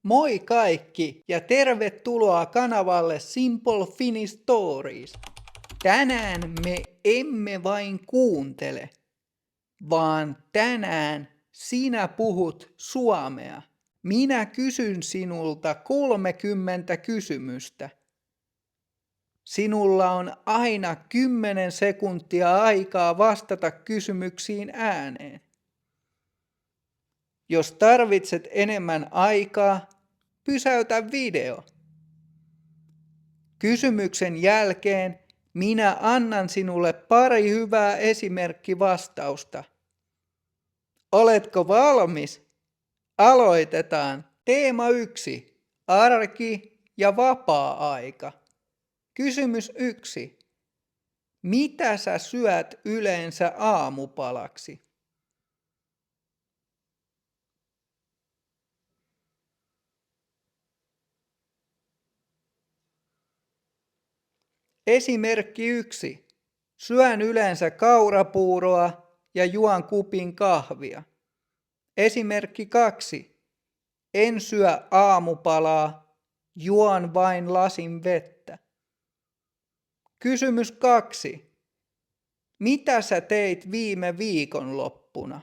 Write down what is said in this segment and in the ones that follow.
Moi kaikki ja tervetuloa kanavalle Simple Finnish Stories. Tänään me emme vain kuuntele, vaan tänään sinä puhut suomea. Minä kysyn sinulta 30 kysymystä. Sinulla on aina 10 sekuntia aikaa vastata kysymyksiin ääneen. Jos tarvitset enemmän aikaa, pysäytä video. Kysymyksen jälkeen minä annan sinulle pari hyvää esimerkkivastausta. Oletko valmis? Aloitetaan. Teema 1. Arki ja vapaa-aika. Kysymys 1. Mitä sä syöt yleensä aamupalaksi? Esimerkki 1. Syön yleensä kaurapuuroa ja juon kupin kahvia. Esimerkki 2. En syö aamupalaa, juon vain lasin vettä. Kysymys 2. Mitä sä teit viime viikonloppuna?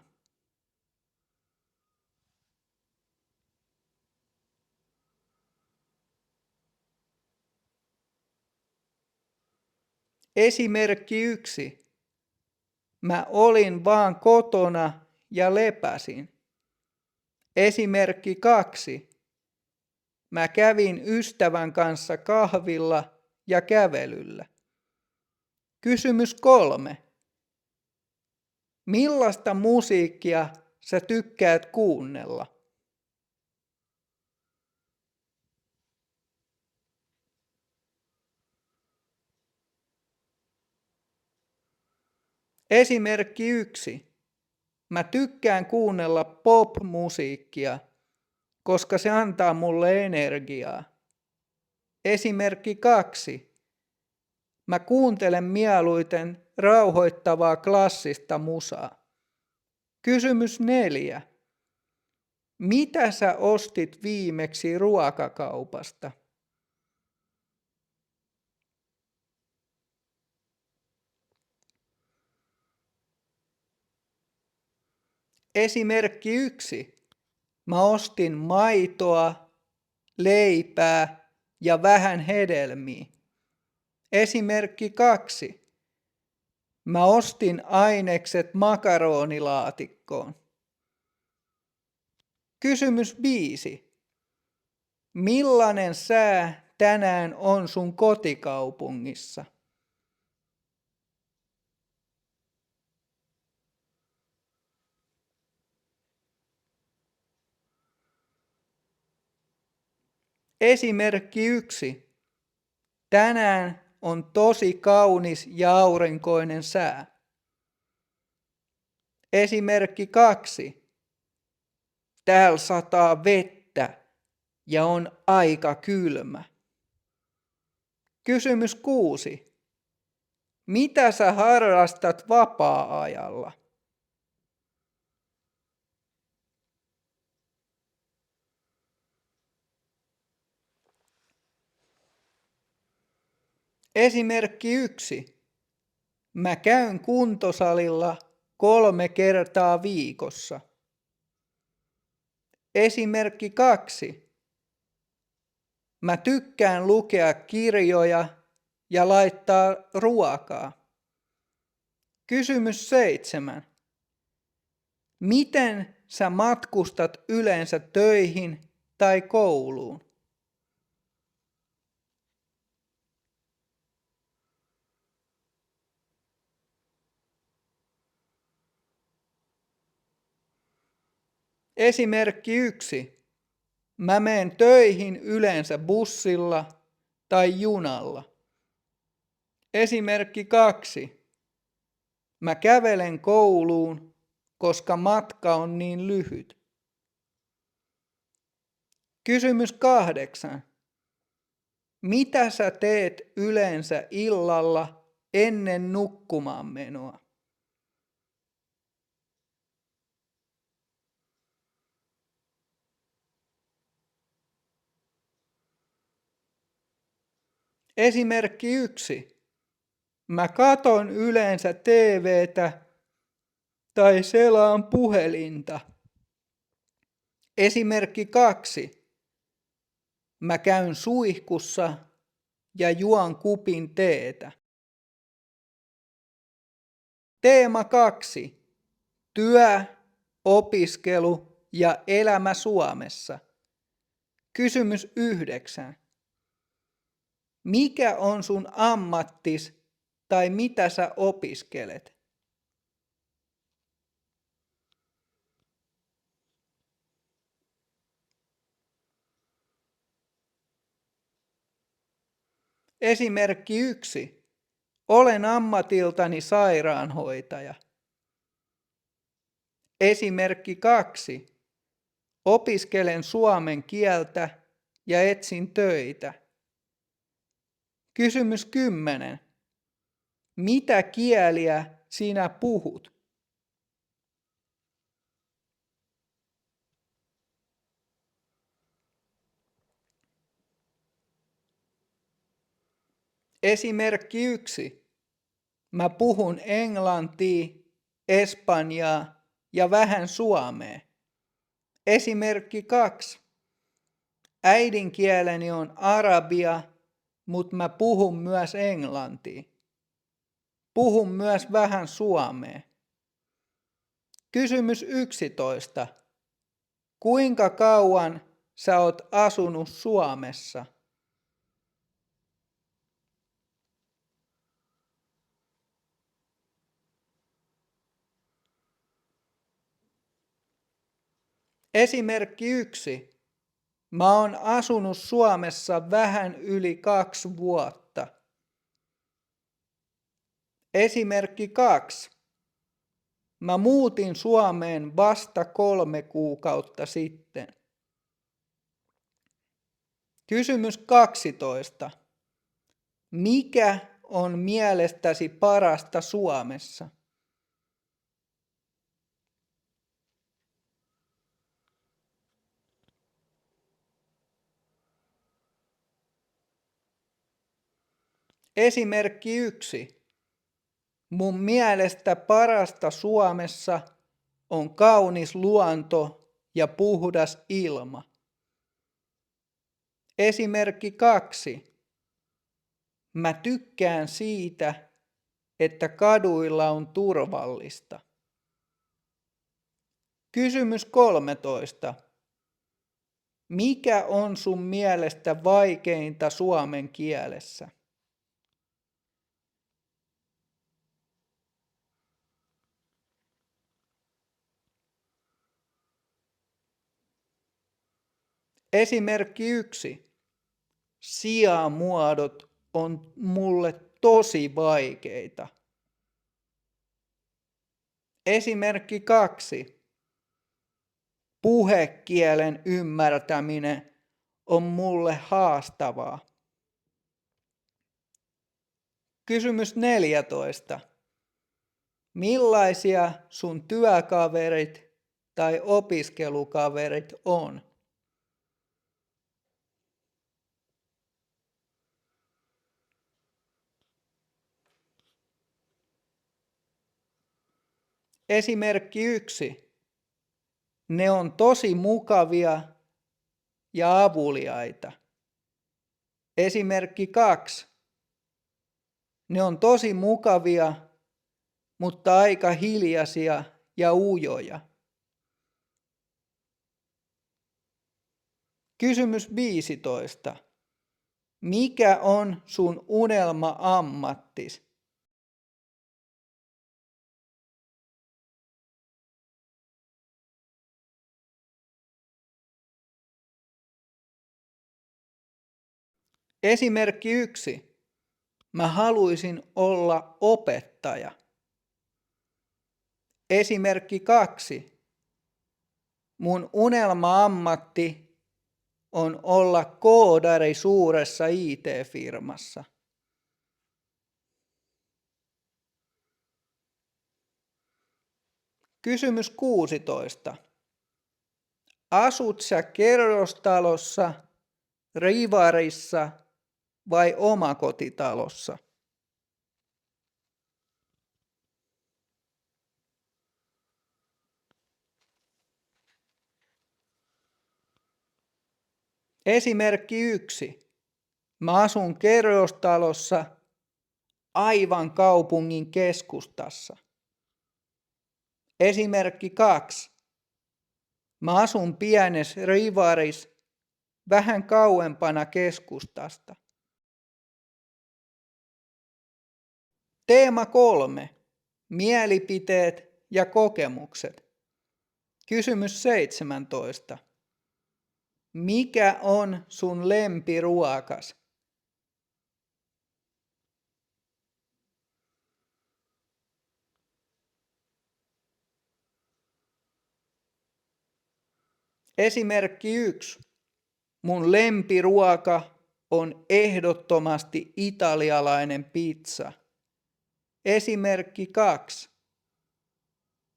Esimerkki 1. Mä olin vaan kotona ja lepäsin. Esimerkki 2. Mä kävin ystävän kanssa kahvilla ja kävelyllä. Kysymys 3. Millaista musiikkia sä tykkäät kuunnella? Esimerkki 1. Mä tykkään kuunnella pop-musiikkia, koska se antaa mulle energiaa. Esimerkki 2. Mä kuuntelen mieluiten rauhoittavaa klassista musaa. Kysymys 4. Mitä sä ostit viimeksi ruokakaupasta? Esimerkki 1. Mä ostin maitoa, leipää ja vähän hedelmiä. Esimerkki 2. Mä ostin ainekset makaronilaatikkoon. Kysymys 5. Millainen sää tänään on sun kotikaupungissa? Esimerkki 1. Tänään on tosi kaunis ja aurinkoinen sää. Esimerkki 2. Täällä sataa vettä ja on aika kylmä. Kysymys 6. Mitä sä harrastat vapaa-ajalla? Esimerkki 1. Mä käyn kuntosalilla 3 kertaa viikossa. Esimerkki 2. Mä tykkään lukea kirjoja ja laittaa ruokaa. Kysymys 7. Miten sä matkustat yleensä töihin tai kouluun? Esimerkki 1. Mä menen töihin yleensä bussilla tai junalla. Esimerkki 2. Mä kävelen kouluun, koska matka on niin lyhyt. Kysymys 8. Mitä sä teet yleensä illalla ennen nukkumaan menoa? Esimerkki 1. Mä katon yleensä TV:tä tai selaan puhelinta. Esimerkki 2. Mä käyn suihkussa ja juon kupin teetä. Teema 2. Työ, opiskelu ja elämä Suomessa. Kysymys 9. Mikä on sun ammattis tai mitä sä opiskelet? Esimerkki 1. Olen ammatiltani sairaanhoitaja. Esimerkki 2. Opiskelen suomen kieltä ja etsin töitä. Kysymys 10. Mitä kieliä sinä puhut? Esimerkki 1. Mä puhun englantia, espanjaa ja vähän suomea. Esimerkki 2. Äidinkieleni on arabia, mutta mä puhun myös englantia. Puhun myös vähän suomea. Kysymys 11. Kuinka kauan sä oot asunut Suomessa? Esimerkki 1. Mä oon asunut Suomessa vähän yli 2 vuotta. Esimerkki 2. Mä muutin Suomeen vasta 3 kuukautta sitten. Kysymys 12. Mikä on mielestäsi parasta Suomessa? Esimerkki 1. Mun mielestä parasta Suomessa on kaunis luonto ja puhdas ilma. Esimerkki 2. Mä tykkään siitä, että kaduilla on turvallista. Kysymys 13. Mikä on sun mielestä vaikeinta suomen kielessä? Esimerkki 1. Sijamuodot on mulle tosi vaikeita. Esimerkki 2. Puhekielen ymmärtäminen on mulle haastavaa. Kysymys 14. Millaisia sun työkaverit tai opiskelukaverit on? Esimerkki 1. Ne on tosi mukavia ja avuliaita. Esimerkki 2. Ne on tosi mukavia, mutta aika hiljaisia ja ujoja. Kysymys 15. Mikä on sun unelma-ammattis? Esimerkki 1. Mä haluaisin olla opettaja. Esimerkki 2. Mun unelma-ammatti on olla koodari suuressa IT-firmassa. Kysymys 16. Asut sä kerrostalossa, rivarissa vai omakotitalossa? Esimerkki 1. Mä asun kerrostalossa aivan kaupungin keskustassa. Esimerkki 2. Mä asun pienessä rivaris vähän kauempana keskustasta. Teema 3. Mielipiteet ja kokemukset. Kysymys 17. Mikä on sun lempiruokas? Esimerkki 1. Mun lempiruoka on ehdottomasti italialainen pizza. Esimerkki 2.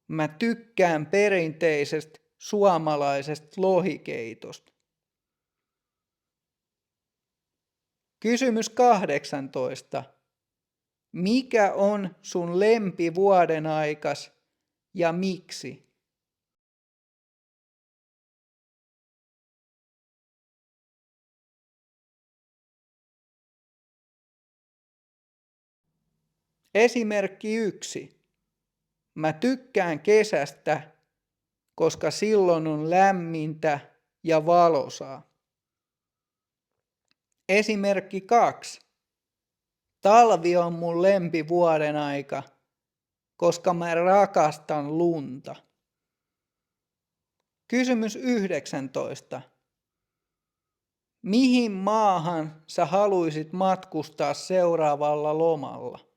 Mä tykkään perinteisestä suomalaisesta lohikeitosta. Kysymys 18. Mikä on sun lempivuodenaikas ja miksi? Esimerkki 1. Mä tykkään kesästä, koska silloin on lämmintä ja valosaa. Esimerkki 2. Talvi on mun lempivuodenaika, koska mä rakastan lunta. Kysymys 19. Mihin maahan sä haluisit matkustaa seuraavalla lomalla?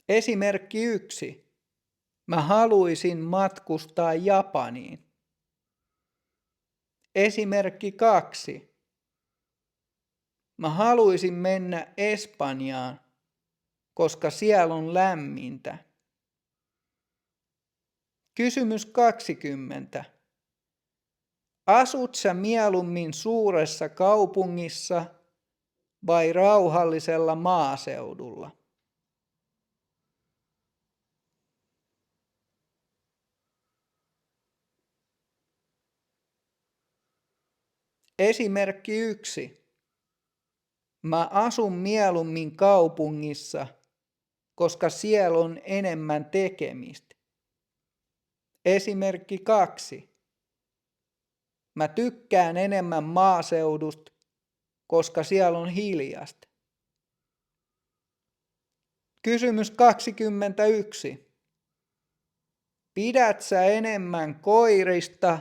Esimerkki 1. Mä haluaisin matkustaa Japaniin. Esimerkki 2. Mä haluaisin mennä Espanjaan, koska siellä on lämmintä. Kysymys 20. Asut sä mieluummin suuressa kaupungissa vai rauhallisella maaseudulla? Esimerkki 1. Mä asun mieluummin kaupungissa, koska siellä on enemmän tekemistä. Esimerkki 2. Mä tykkään enemmän maaseudusta, koska siellä on hiljasta. Kysymys 21. Pidät sä enemmän koirista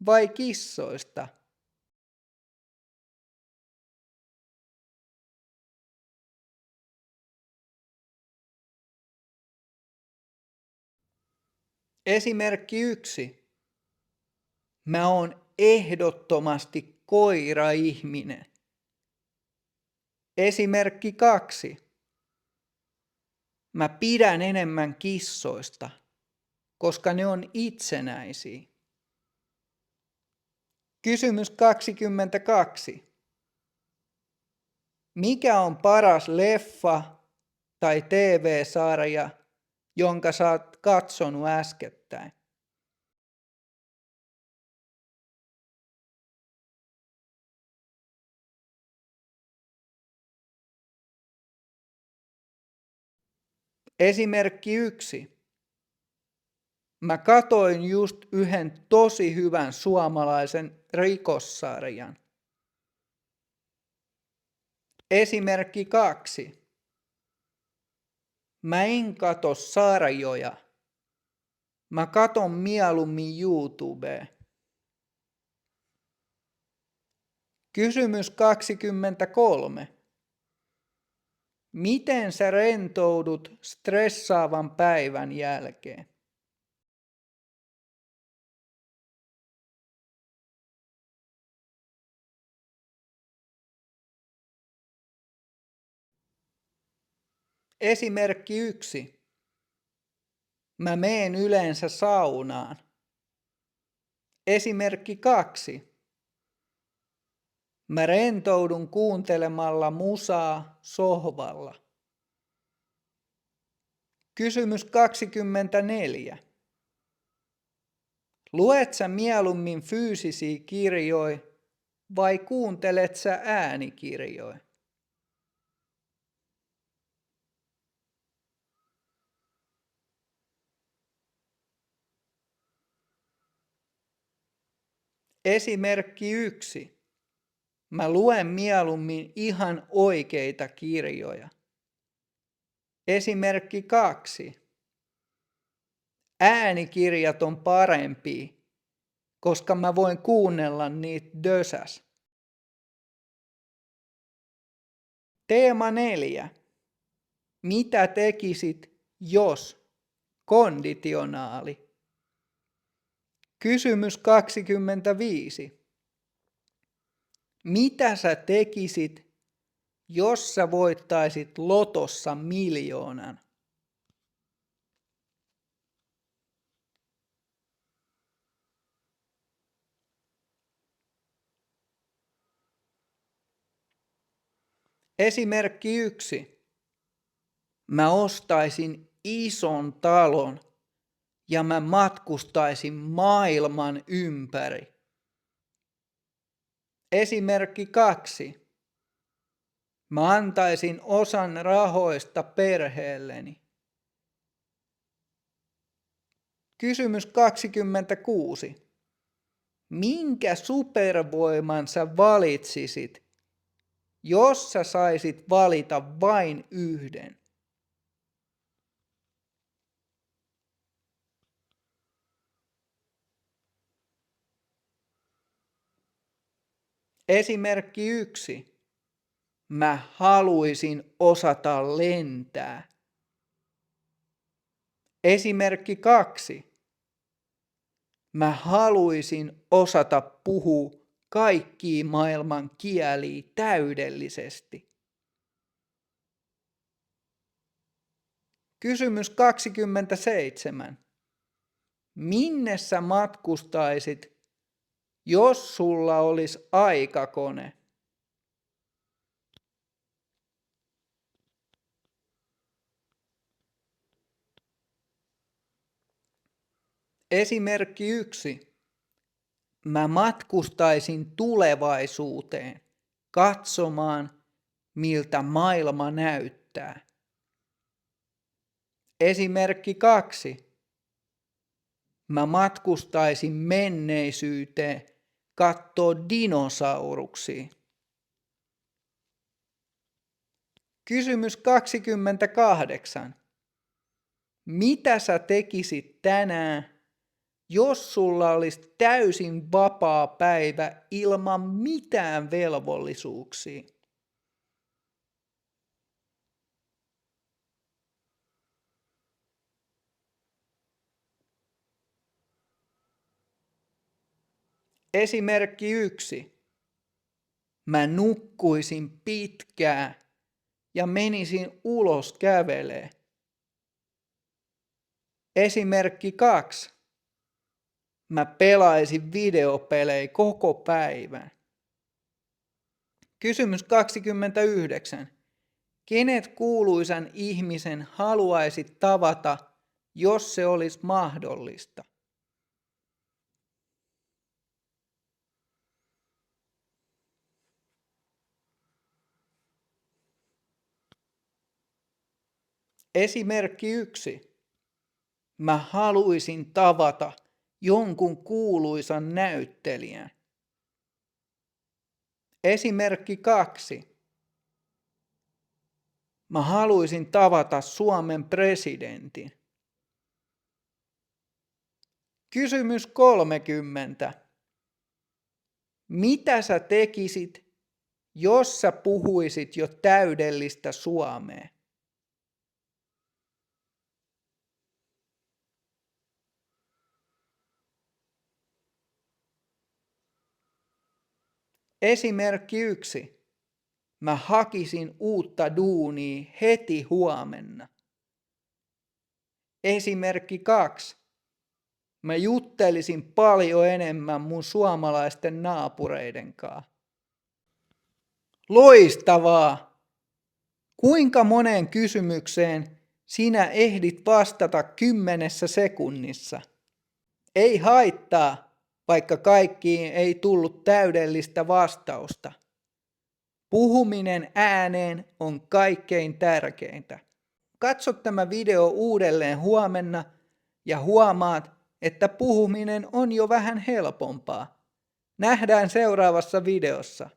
vai kissoista? Esimerkki 1. Mä oon ehdottomasti koiraihminen. Esimerkki 2. Mä pidän enemmän kissoista, koska ne on itsenäisiä. Kysymys 22. Mikä on paras leffa tai TV-sarja, jonka sä oot katsonut äskettäin? Esimerkki 1. Mä katoin just yhden tosi hyvän suomalaisen rikossarjan. Esimerkki 2. Mä en kato sarjoja. Mä katon mieluummin YouTubea. Kysymys 23. Miten sä rentoudut stressaavan päivän jälkeen? Esimerkki 1. Mä meen yleensä saunaan. Esimerkki 2. Mä rentoudun kuuntelemalla musaa sohvalla. Kysymys 24. Luet sä mieluummin fyysisiä kirjoja vai kuuntelet sä äänikirjoja? Esimerkki 1. Mä luen mieluummin ihan oikeita kirjoja. Esimerkki 2. Äänikirjat on parempia, koska mä voin kuunnella niitä dösäs. Teema 4. Mitä tekisit, jos? Konditionaali. Kysymys 25. Mitä sä tekisit, jos sä voittaisit lotossa 1 000 000? Esimerkki 1. Mä ostaisin ison talon ja mä matkustaisin maailman ympäri. Esimerkki 2. Mä antaisin osan rahoista perheelleni. Kysymys 26. Minkä supervoiman sä valitsisit, jos sä saisit valita vain yhden? Esimerkki 1. Mä haluaisin osata lentää. Esimerkki 2. Mä haluaisin osata puhua kaikkia maailman kieliä täydellisesti. Kysymys 27. Minne sä matkustaisit, jos sulla olisi aikakone? Esimerkki 1. Mä matkustaisin tulevaisuuteen katsomaan, miltä maailma näyttää. Esimerkki 2. Mä matkustaisin menneisyyteen kattoo dinosauruksia. Kysymys 28. Mitä sä tekisit tänään, jos sulla olisi täysin vapaa päivä ilman mitään velvollisuuksia? Esimerkki 1. Mä nukkuisin pitkään ja menisin ulos kävelee. Esimerkki 2. Mä pelaisin videopelejä koko päivän. Kysymys 29. Kenet kuuluisan ihmisen haluaisit tavata, jos se olisi mahdollista? Esimerkki 1. Mä haluaisin tavata jonkun kuuluisan näyttelijän. Esimerkki 2. Mä haluaisin tavata Suomen presidentin. Kysymys 30. Mitä sä tekisit, jos sä puhuisit jo täydellistä suomea? Esimerkki 1. mä hakisin uutta duunia heti huomenna. Esimerkki 2. Mä juttelisin paljon enemmän mun suomalaisten naapureiden kanssa. Loistavaa! Kuinka moneen kysymykseen sinä ehdit vastata 10 sekunnissa? Ei haittaa, vaikka kaikkiin ei tullut täydellistä vastausta. Puhuminen ääneen on kaikkein tärkeintä. Katso tämä video uudelleen huomenna ja huomaat, että puhuminen on jo vähän helpompaa. Nähdään seuraavassa videossa.